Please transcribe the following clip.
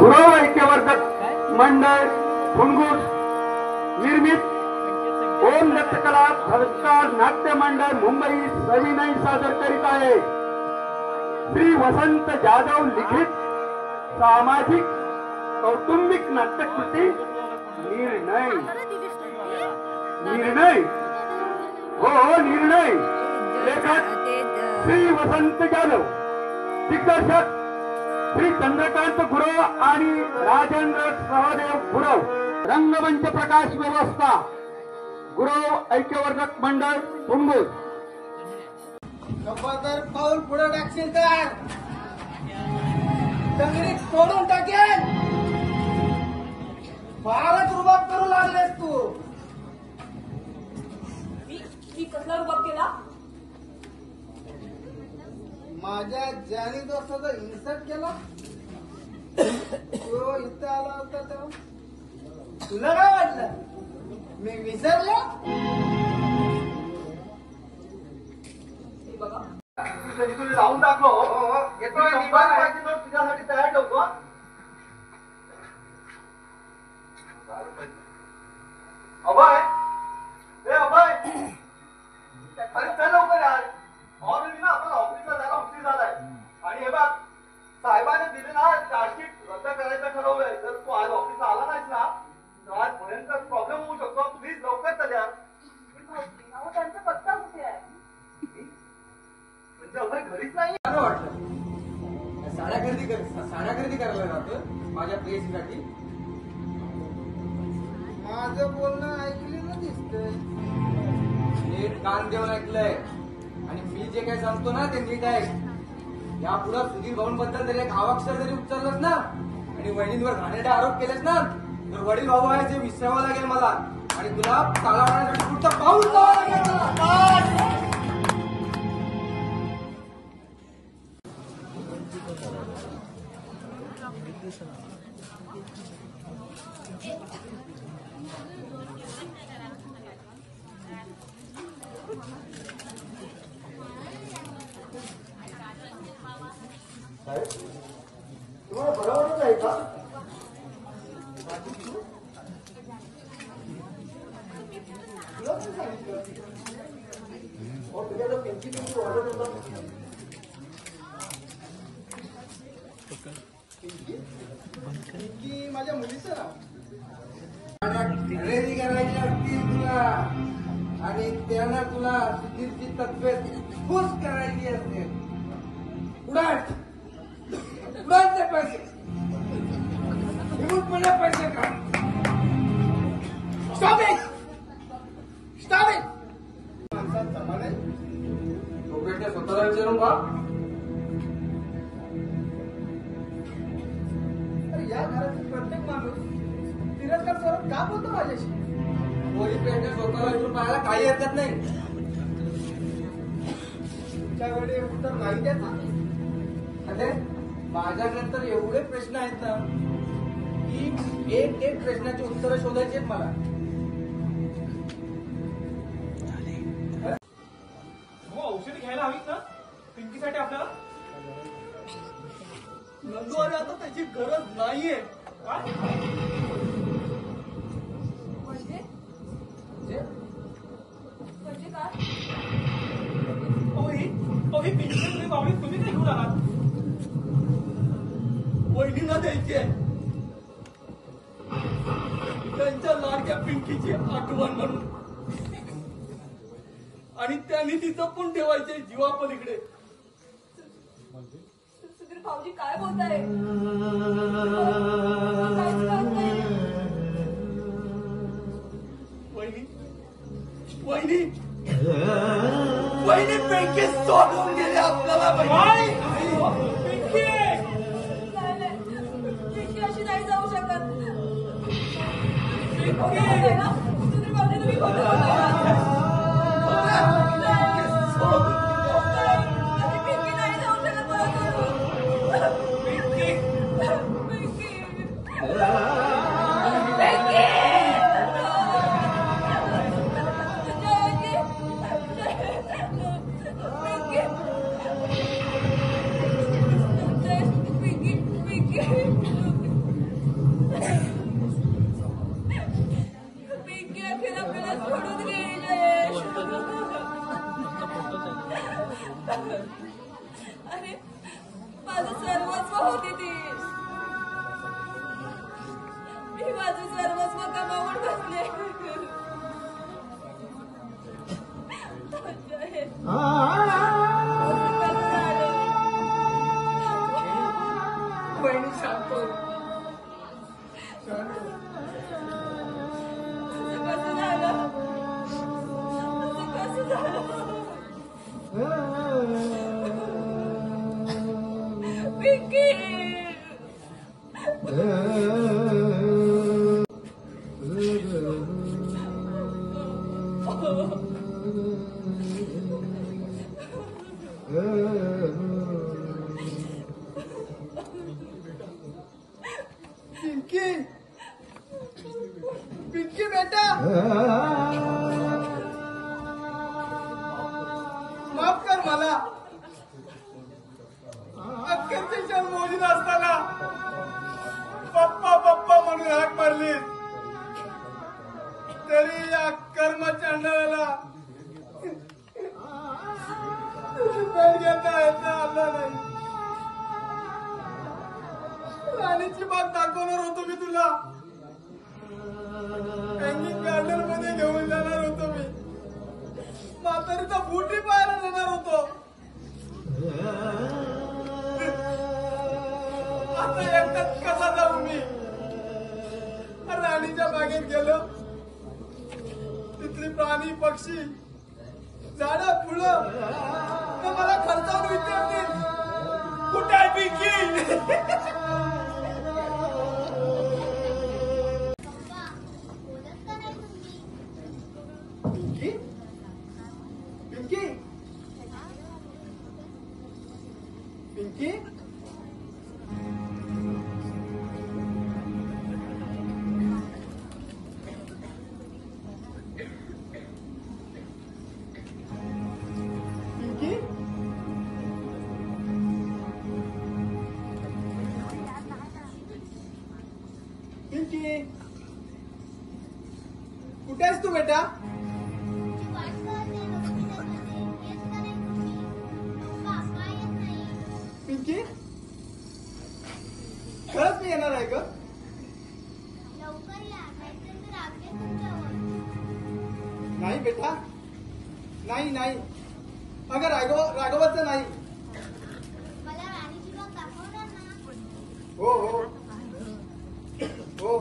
गुरव ऐक्यवर्धक मंडळ फुणगुस निर्मित ओम नृत्यकला झलकार नाट्य मंडळ मुंबई सविनय सादर करीत आहे श्री वसंत जाधव लिखित सामाजिक कौटुंबिक नाट्यकृती निर्णय निर्णय हो निर्णय। लेखक श्री वसंत जाधव, दिग्दर्शक श्री चंद्रकांत गुरव आणि राजेंद्र सहदेव गुरव, रंगमंच प्रकाश व्यवस्था गुरव ऐक्यवर्धक मंडळ फुणगुस। खबरदार पाऊल पुढे टाकशील तर दंगलीत सोडून टाकेल। फारच रुबाब करू लागलेस तू। मी कसला रुबाब केला? माझ्या जानी दोस्ताचा इन्सर्ट केला। तो इथं आला होता तेव्हा तुला काय वाटलं मी विसरलो? तुला लावून टाकलो तुझ्यासाठी तयार ठेवतो। अभय अभय अरे चल लवकर यार। ऑलरेडी ना आपण ऑफिसला जायला उशीर झालाय आणि हे बघ साहेबांनी दिले ना चार्जशीट रद्द करायचं ठरवलंय। जर तू आज ऑफिसला आला नाहीस ना तर आज भयंकर प्रॉब्लेम होऊ शकतो। प्लीज लवकर चल यार। त्यांचा पत्ता कुठे आहे? म्हणजे अभय घरीच नाही वाटलं साड्या खरेदी करायला जातो माझ्या प्रेयसीसाठी। माझं बोलणं ऐकलेलं दिसतंय। नीट कान देऊन ऐकलंय आणि मी जे काही सांगतो ना ते नीट आहे। या पुढे सुधीर भाऊंबद्दल तरी एक अवाक्षर जरी उच्चारलंस ना आणि वडिलांवर घाणेरडे आरोप केलेस ना तर वडील भाऊ आहे जे विसरावं लागेल मला आणि तुला चालवण्यासाठी पुढचं पाऊल उचलावं लागेल। तुम्हाला बरोबरच आहे का? माझ्या मुलीचं नाव खरेदी करायची असतील तुला आणि त्यांना तुला सुधीरची तत्वे खुश करायची असेल उडाट उडाटचे पैसे हिमूटपणे पैसे का स्टॉप इट माणसात जमा नाही। तो बेटे स्वतःला विचारून बा या घरातील प्रत्येक माणूस तिरस्कार स्वरूप का बोलतो माझ्याशी? कोणी पेटे स्वतःला विचारून पाहायला काही हरकत नाही। तुमच्याकडे उत्तर नाही द्यायचं अरे माझ्यानंतर एवढे प्रश्न आहेत ना की एक एक प्रश्नाची उत्तरं शोधायची आहेत मला। औषधी घ्यायला हवीत ना पिंकीसाठी आपल्याला? नंदू अरे आता त्याची गरज नाहीये। काय म्हणजे काय? ही पिंकी बावळी तुम्ही काय घेऊन आलात? वहिनीला द्यायची आहे त्यांच्या लाडक्या पिंकीची आठवण म्हणून आणि त्यांनी ती जपून ठेवायचे जीवापलीकडे। सुधीर भाऊजी काय बोलताय? वहिनी पिंकी सोडून गेले आपल्याला। पिंकी पिंकी अशी नाही जाऊ शकत। सुधीर भाऊजी तुम्ही पिंकी नाही जाऊ शकत। शांत हो. शांत हो. असं कसं झालं? असं कसं झालं? पिंकी! पिंकी पिंकी बेटा माफ कर मला अख्ख्याचे क्षण मोजीत असताना पप्पा पप्पा म्हणून हाक मारली तरी या कर्मचांडाला तुझी भेट घेता येता आला नाही. राणीची बात दाखवणार होतो मी तुला. हँगिंग गार्डन मध्ये घेऊन जाणार होतो मी. म्हातारीचा बुटी पाहायला नेणार होतो. आता एकटाच कसा जाऊ मी. राणीच्या बागेत गेलो. तिथली प्राणी पक्षी झाडं फुलं तर मला खर्चावून विचारतील कुठे आहे पिंकी. पिंकी पिंकी पिंकी पिंकी कुठे आहेस तू बेटा. पिंकी खरंच मी येणार आहे ग. नाही बेटा नाही नाही अगं राघवाचं नाही. हो हो हो